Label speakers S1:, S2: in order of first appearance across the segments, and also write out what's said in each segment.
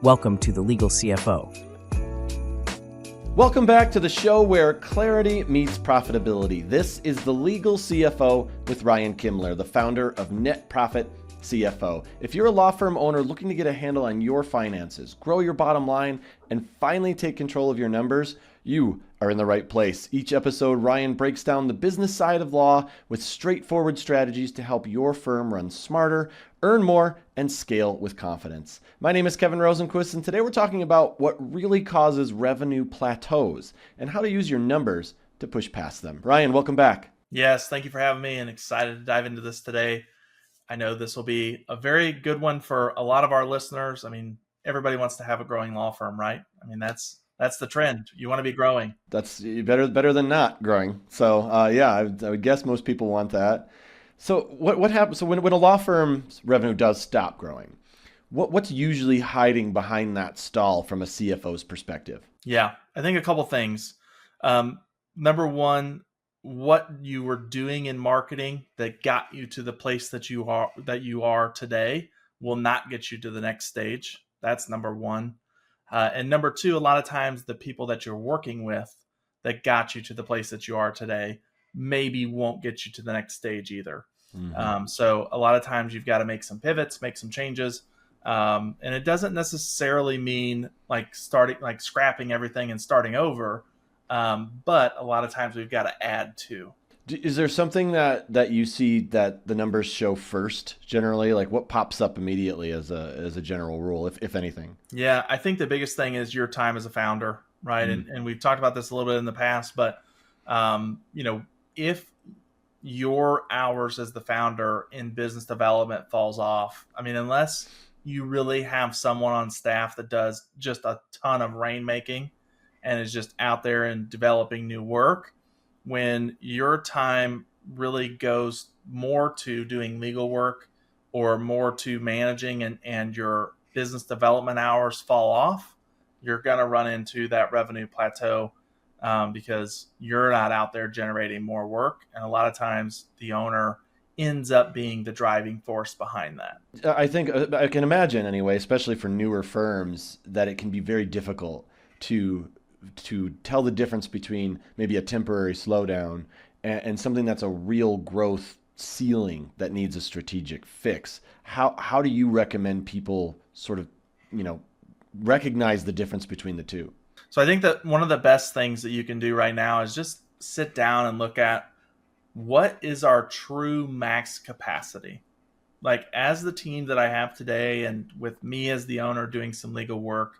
S1: Welcome to the Legal CFO.
S2: Welcome back to the show where clarity meets profitability. This is the Legal CFO with Ryan Kimler, the founder of Net Profit CFO. If you're a law firm owner looking to get a handle on your finances, grow your bottom line, and finally take control of your numbers, you are in the right place. Each episode, Ryan breaks down the business side of law with straightforward strategies to help your firm run smarter, earn more, and scale with confidence. My name is Kevin Rosenquist, and today we're talking about what really causes revenue plateaus and how to use your numbers to push past them. Ryan, welcome back.
S3: Yes, thank you for having me, and excited to dive into this today. I know this will be a very good one for a lot of our listeners. I mean, everybody wants to have a growing law firm, right? I mean, that's the trend. You want to be growing.
S2: That's better than not growing. So I would guess most people want that. So what happens? So when a law firm's revenue does stop growing, what's usually hiding behind that stall from a CFO's perspective?
S3: Yeah, I think a couple things. Number one, what you were doing in marketing that got you to the place that you are today will not get you to the next stage. That's number one. And number two, a lot of times the people that you're working with that got you to the place that you are today maybe won't get you to the next stage either. Mm-hmm. So a lot of times you've got to make some pivots, make some changes. And it doesn't necessarily mean scrapping everything and starting over. But a lot of times we've got to add to.
S2: Is there something that you see that the numbers show first generally? Like what pops up immediately as a general rule, if anything?
S3: Yeah, I think the biggest thing is your time as a founder, right? Mm-hmm. And we've talked about this a little bit in the past, but if your hours as the founder in business development falls off, I mean, unless you really have someone on staff that does just a ton of rainmaking and is just out there and developing new work, when your time really goes more to doing legal work or more to managing and your business development hours fall off, you're going to run into that revenue plateau because you're not out there generating more work. And a lot of times the owner ends up being the driving force behind that.
S2: I think I can imagine anyway, especially for newer firms, that it can be very difficult to tell the difference between maybe a temporary slowdown and something that's a real growth ceiling that needs a strategic fix. How do you recommend people sort of, recognize the difference between the two?
S3: So I think that one of the best things that you can do right now is just sit down and look at what is our true max capacity. Like as the team that I have today and with me as the owner doing some legal work,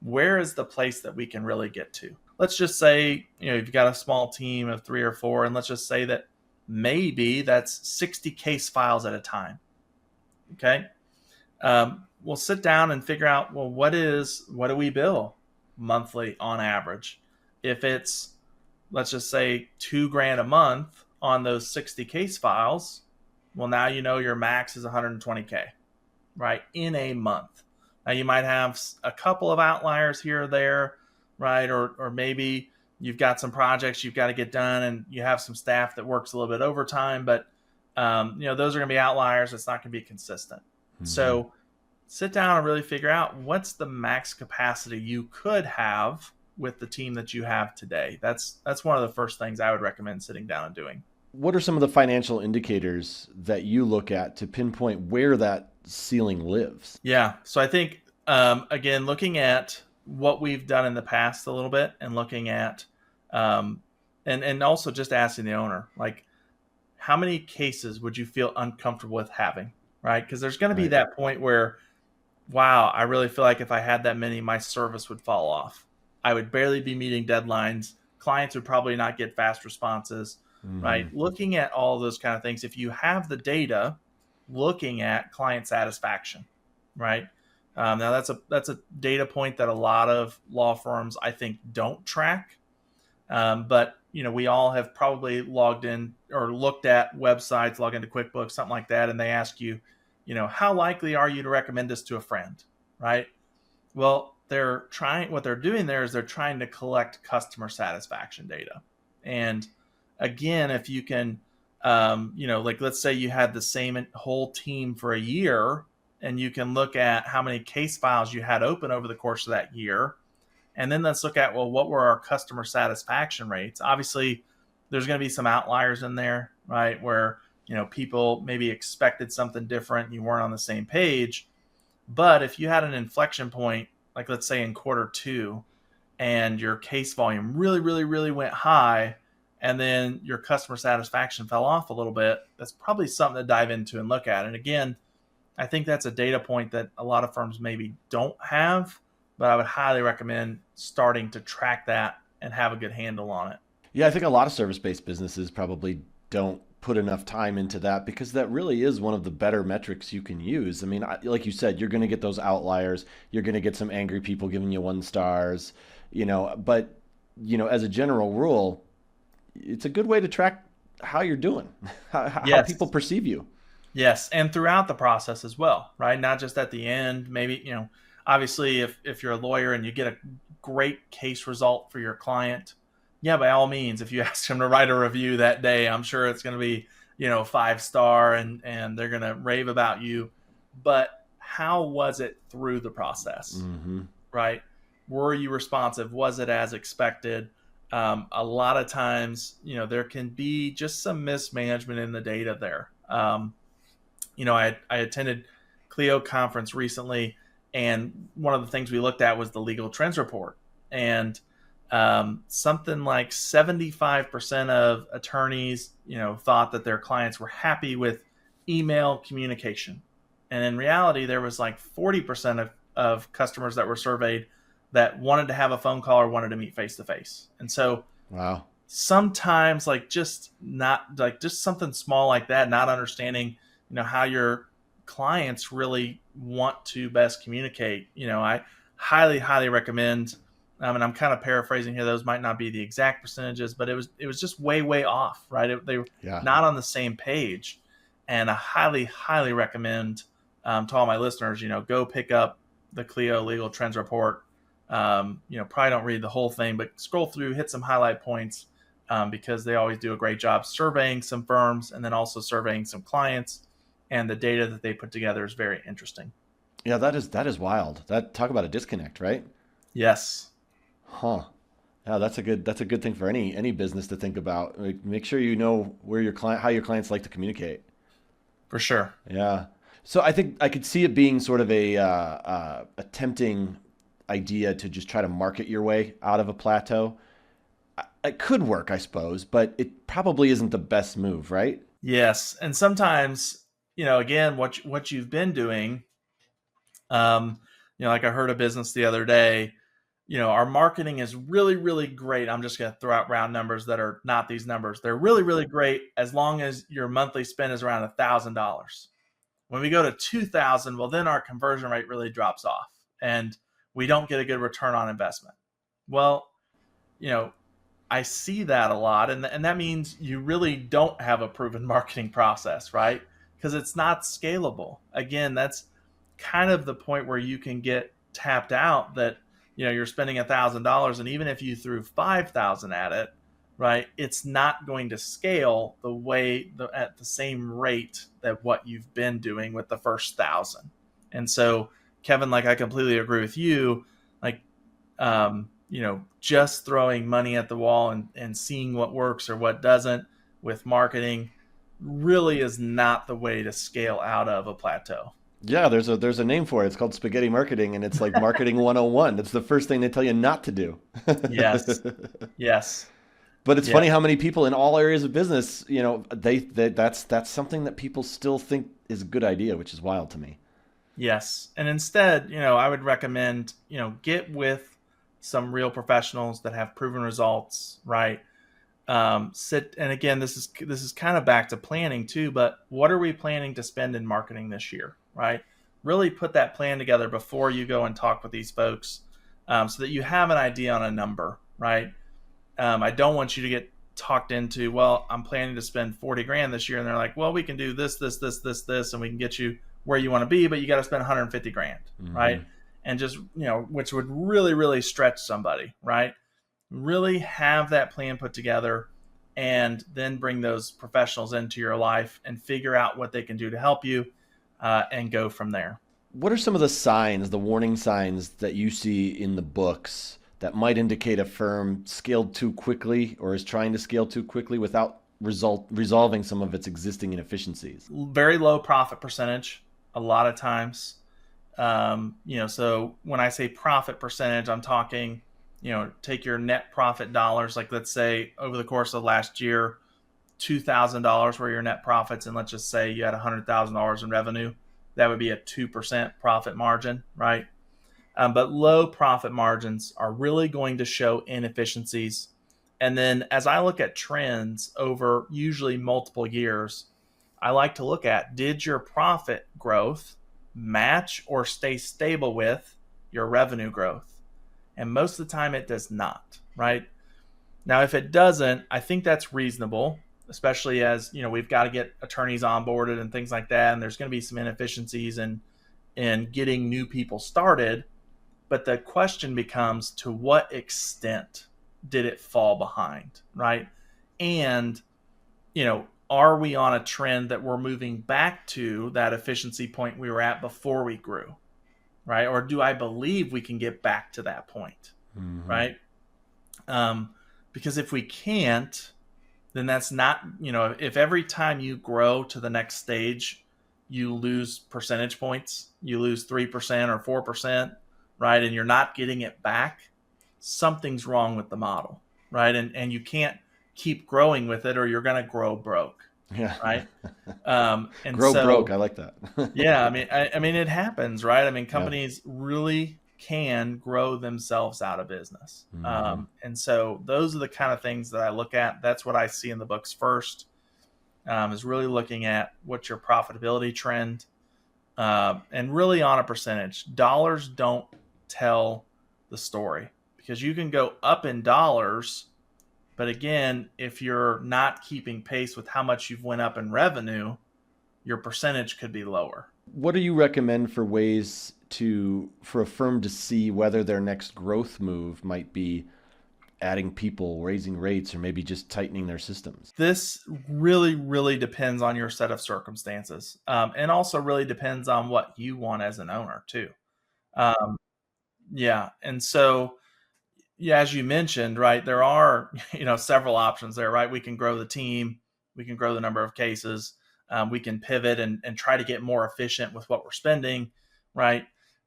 S3: where is the place that we can really get to? Let's just say, you've got a small team of 3 or 4, and let's just say that maybe that's 60 case files at a time. Okay. We'll sit down and figure out, well, what do we bill monthly on average? If it's, let's just say $2,000 a month on those 60 case files, well, now your max is $120K, right? In a month. Now you might have a couple of outliers here or there, right? Or maybe you've got some projects you've got to get done and you have some staff that works a little bit overtime, but those are going to be outliers. It's not going to be consistent. Mm-hmm. So sit down and really figure out what's the max capacity you could have with the team that you have today. That's one of the first things I would recommend sitting down and doing.
S2: What are some of the financial indicators that you look at to pinpoint where that ceiling lives?
S3: Yeah. So I think, again, looking at what we've done in the past a little bit and looking at, and also just asking the owner, like, how many cases would you feel uncomfortable with having, right? Because there's going to be that point where, wow, I really feel like if I had that many, my service would fall off. I would barely be meeting deadlines. Clients would probably not get fast responses, right? Looking at all those kind of things. If you have the data, looking at client satisfaction, right? Now that's a data point that a lot of law firms, I think, don't track. But we all have probably logged in or looked at websites, log into QuickBooks, something like that, and they ask you, how likely are you to recommend this to a friend, right? Well, what they're doing there is they're trying to collect customer satisfaction data. And again, if you can, let's say you had the same whole team for a year and you can look at how many case files you had open over the course of that year. And then let's look at, well, what were our customer satisfaction rates? Obviously, there's going to be some outliers in there, right? Where, people maybe expected something different. You weren't on the same page. But if you had an inflection point, like let's say in quarter 2, and your case volume really, really, really went high, and then your customer satisfaction fell off a little bit, that's probably something to dive into and look at. And again, I think that's a data point that a lot of firms maybe don't have, but I would highly recommend starting to track that and have a good handle on it.
S2: Yeah, I think a lot of service-based businesses probably don't put enough time into that, because that really is one of the better metrics you can use. I mean, like you said, you're going to get those outliers. You're going to get some angry people giving you 1 stars, but, as a general rule, it's a good way to track how you're doing, how
S3: Yes.
S2: people perceive you.
S3: Yes, and throughout the process as well, right? Not just at the end. Maybe, obviously if you're a lawyer and you get a great case result for your client, yeah, by all means, if you ask them to write a review that day, I'm sure it's going to be, 5-star and they're going to rave about you. But how was it through the process, right? Were you responsive? Was it as expected? A lot of times, there can be just some mismanagement in the data there. I attended CLIO conference recently, and one of the things we looked at was the Legal Trends Report. And something like 75% of attorneys, thought that their clients were happy with email communication. And in reality, there was like 40% of customers that were surveyed that wanted to have a phone call or wanted to meet face-to-face. And so
S2: wow,
S3: sometimes just something small like that, not understanding, how your clients really want to best communicate. I highly, highly recommend, and I'm kind of paraphrasing here, those might not be the exact percentages, but it was just way, way off, right? They were not on the same page. And I highly, highly recommend to all my listeners, go pick up the CLIO Legal Trends Report. Probably don't read the whole thing, but scroll through, hit some highlight points, because they always do a great job surveying some firms and then also surveying some clients. And the data that they put together is very interesting.
S2: Yeah, that is wild. Talk about a disconnect, right?
S3: Yes.
S2: Huh. Yeah, that's a good thing for any business to think about. Like, make sure you know how your clients like to communicate.
S3: For sure.
S2: Yeah. So I think I could see it being sort of a tempting idea to just try to market your way out of a plateau. It could work, I suppose, but it probably isn't the best move, right?
S3: Yes. And sometimes, again, what you've been doing, like I heard a business the other day, our marketing is really, really great. I'm just going to throw out round numbers that are not these numbers. They're really, really great as long as your monthly spend is around $1,000. When we go to 2,000, well, then our conversion rate really drops off and we don't get a good return on investment. Well, I see that a lot. And that means you really don't have a proven marketing process, right? Because it's not scalable. Again, that's kind of the point where you can get tapped out, that, you're spending $1,000. And even if you threw 5,000 at it, right, it's not going to scale at the same rate that what you've been doing with the first 1,000. And so, Kevin, I completely agree with you. Just throwing money at the wall and seeing what works or what doesn't with marketing really is not the way to scale out of a plateau.
S2: Yeah, there's a name for it. It's called spaghetti marketing, and it's like marketing 101. It's the first thing they tell you not to do.
S3: Yes. Yes.
S2: But it's funny how many people in all areas of business, that's something that people still think is a good idea, which is wild to me.
S3: Yes. And instead, I would recommend, get with some real professionals that have proven results, right? And again, this is kind of back to planning too, but what are we planning to spend in marketing this year, right? Really put that plan together before you go and talk with these folks, so that you have an idea on a number, right? I don't want you to get talked into, well, I'm planning to spend 40 grand this year. And they're like, well, we can do this, and we can get you where you want to be, but you got to spend 150 grand, right? And just, which would really, really stretch somebody, right? Really have that plan put together and then bring those professionals into your life and figure out what they can do to help you, and go from there.
S2: What are some of the signs, the warning signs that you see in the books that might indicate a firm scaled too quickly or is trying to scale too quickly without resolving some of its existing inefficiencies?
S3: Very low profit percentage a lot of times. So when I say profit percentage, I'm talking, take your net profit dollars. Like, let's say over the course of last year, $2,000 were your net profits, and let's just say you had $100,000 in revenue. That would be a 2% profit margin, right? But low profit margins are really going to show inefficiencies. And then as I look at trends over usually multiple years, I like to look at, did your profit growth match or stay stable with your revenue growth? And most of the time it does not, right? Now, if it doesn't, I think that's reasonable, especially as, we've got to get attorneys onboarded and things like that. And there's going to be some inefficiencies in getting new people started. But the question becomes, to what extent did it fall behind, right? And, are we on a trend that we're moving back to that efficiency point we were at before we grew, right? Or do I believe we can get back to that point, right? Because if we can't, then that's not, if every time you grow to the next stage, you lose percentage points, you lose 3% or 4%, right? And you're not getting it back, something's wrong with the model, right? And you can't keep growing with it or you're going to grow broke, right? And
S2: Grow broke. I like that.
S3: Yeah. I mean, it happens, right? I mean, companies really can grow themselves out of business. And so those are the kind of things that I look at. That's what I see in the books first, is really looking at what's your profitability trend, and really on a percentage. Dollars don't tell the story, because you can go up in dollars, but again, if you're not keeping pace with how much you've went up in revenue, your percentage could be lower.
S2: What do you recommend for ways for a firm to see whether their next growth move might be adding people, raising rates, or maybe just tightening their systems?
S3: This really, really depends on your set of circumstances, and also really depends on what you want as an owner too. And so, as you mentioned, right, there are several options there, right? We can grow the team, we can grow the number of cases, we can pivot and try to get more efficient with what we're spending, right?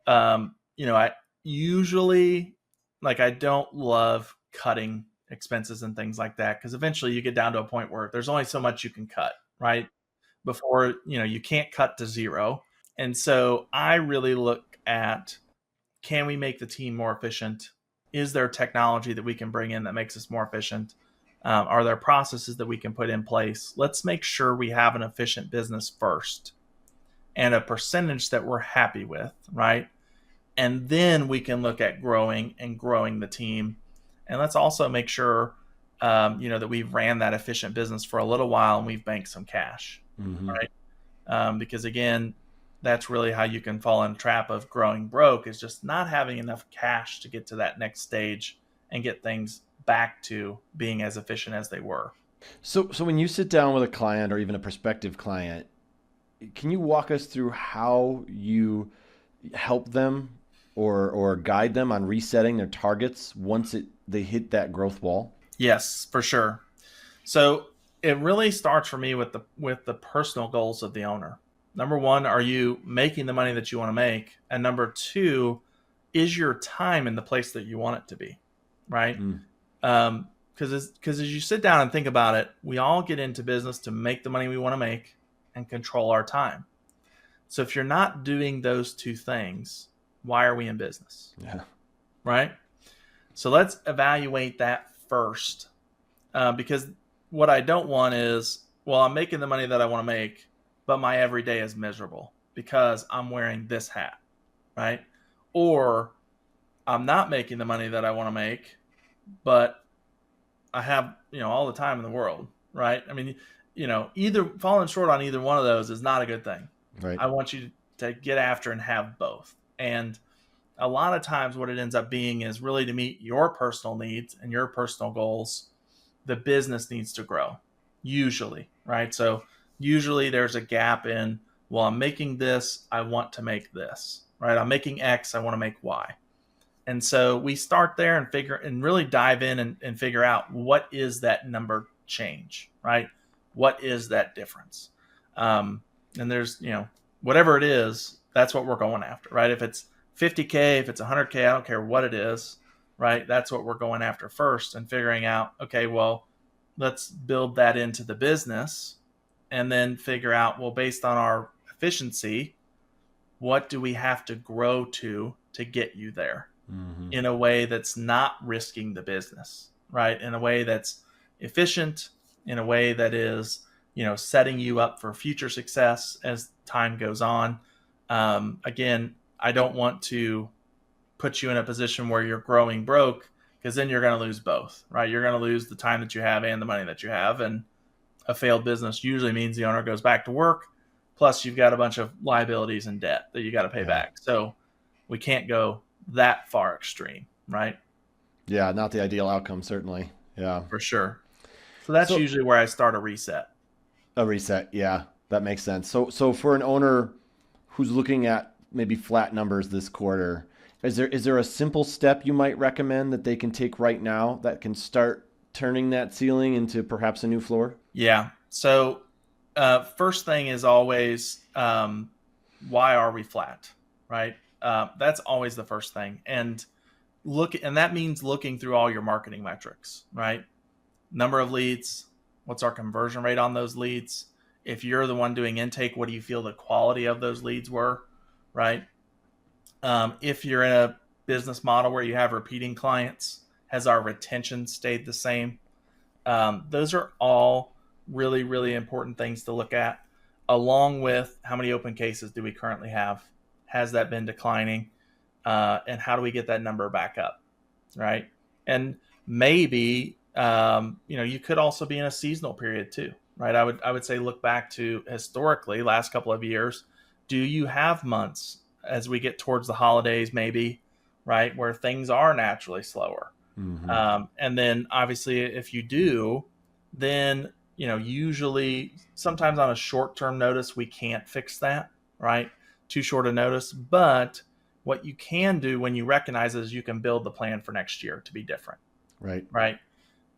S3: I usually, I don't love cutting expenses and things like that, because eventually you get down to a point where there's only so much you can cut, right? Before, you can't cut to zero. And so I really look at, can we make the team more efficient? Is there technology that we can bring in that makes us more efficient? Are there processes that we can put in place? Let's make sure we have an efficient business first and a percentage that we're happy with, right? And then we can look at growing the team. And let's also make sure, that we've ran that efficient business for a little while and we've banked some cash, right? Because again, that's really how you can fall in the trap of growing broke, is just not having enough cash to get to that next stage and get things back to being as efficient as they were.
S2: So when you sit down with a client or even a prospective client, can you walk us through how you help them or guide them on resetting their targets once they hit that growth wall?
S3: Yes, for sure. So it really starts for me with the personal goals of the owner. Number one, are you making the money that you want to make? And number two, is your time in the place that you want it to be, right? Because as you sit down and think about it, we all get into business to make the money we want to make and control our time. So if you're not doing those two things, why are we in business?
S2: Yeah.
S3: Right? So let's evaluate that first, because what I don't want is, well, I'm making the money that I want to make, but my everyday is miserable because I'm wearing this hat, right? Or I'm not making the money that I want to make, but I have, all the time in the world, right? I mean, either falling short on either one of those is not a good thing.
S2: Right.
S3: I want you to get after and have both. And a lot of times what it ends up being is really to meet your personal needs and your personal goals, the business needs to grow, usually, right? So usually there's a gap in well, I'm making this, I want to make this, right? I'm making X, I want to make Y. And so we start there and really dive in and figure out what is that number change, right? What is that difference? And there's, whatever it is, that's what we're going after, right? If it's 50K, if it's 100K, I don't care what it is, right? That's what we're going after first and figuring out, okay, well, let's build that into the business and then figure out, well, based on our efficiency, what do we have to grow to get you there in a way that's not risking the business, right? In a way that's efficient, in a way that is, setting you up for future success as time goes on. Again, I don't want to put you in a position where you're growing broke, because then you're going to lose both, right? You're going to lose the time that you have and the money that you have. And a failed business usually means the owner goes back to work. Plus you've got a bunch of liabilities and debt that you got to pay back. So we can't go that far extreme, right?
S2: Yeah. Not the ideal outcome, certainly. Yeah,
S3: For sure. So that's usually where I start a reset.
S2: A reset. Yeah, that makes sense. So for an owner who's looking at maybe flat numbers this quarter, is there a simple step you might recommend that they can take right now that can start turning that ceiling into perhaps a new floor?
S3: Yeah. So first thing is always, why are we flat, right? That's always the first thing. And that means looking through all your marketing metrics, right? Number of leads, what's our conversion rate on those leads? If you're the one doing intake, what do you feel the quality of those leads were, right? If you're in a business model where you have repeating clients, has our retention stayed the same? Those are all really, really important things to look at, along with how many open cases do we currently have? Has that been declining? And how do we get that number back up, right? And maybe, you could also be in a seasonal period too, right? I would say look back to historically last couple of years. Do you have months as we get towards the holidays, maybe, right, where things are naturally slower? And then obviously if you do, then, usually sometimes on a short-term notice, we can't fix that, right? Too short a notice. But what you can do when you recognize is you can build the plan for next year to be different. Right.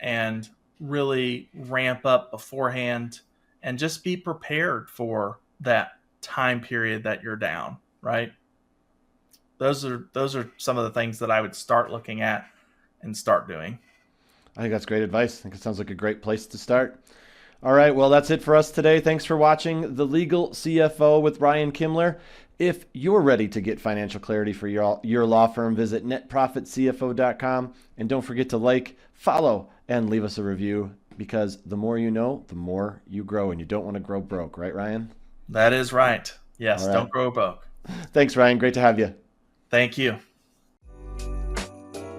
S3: And really ramp up beforehand and just be prepared for that time period that you're down, right? Those are some of the things that I would start looking at and start doing.
S2: I think that's great advice. I think it sounds like a great place to start. All right. Well, that's it for us today. Thanks for watching The Legal CFO with Ryan Kimler. If you're ready to get financial clarity for your law firm, visit netprofitcfo.com. And don't forget to like, follow, and leave us a review, because the more you know, the more you grow, and you don't want to grow broke. Right, Ryan?
S3: That is right. Yes.
S2: Right.
S3: Don't grow broke.
S2: Thanks, Ryan. Great to have you.
S3: Thank you.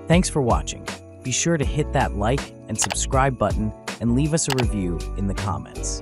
S1: Thanks for watching. Be sure to hit that like and subscribe button and leave us a review in the comments.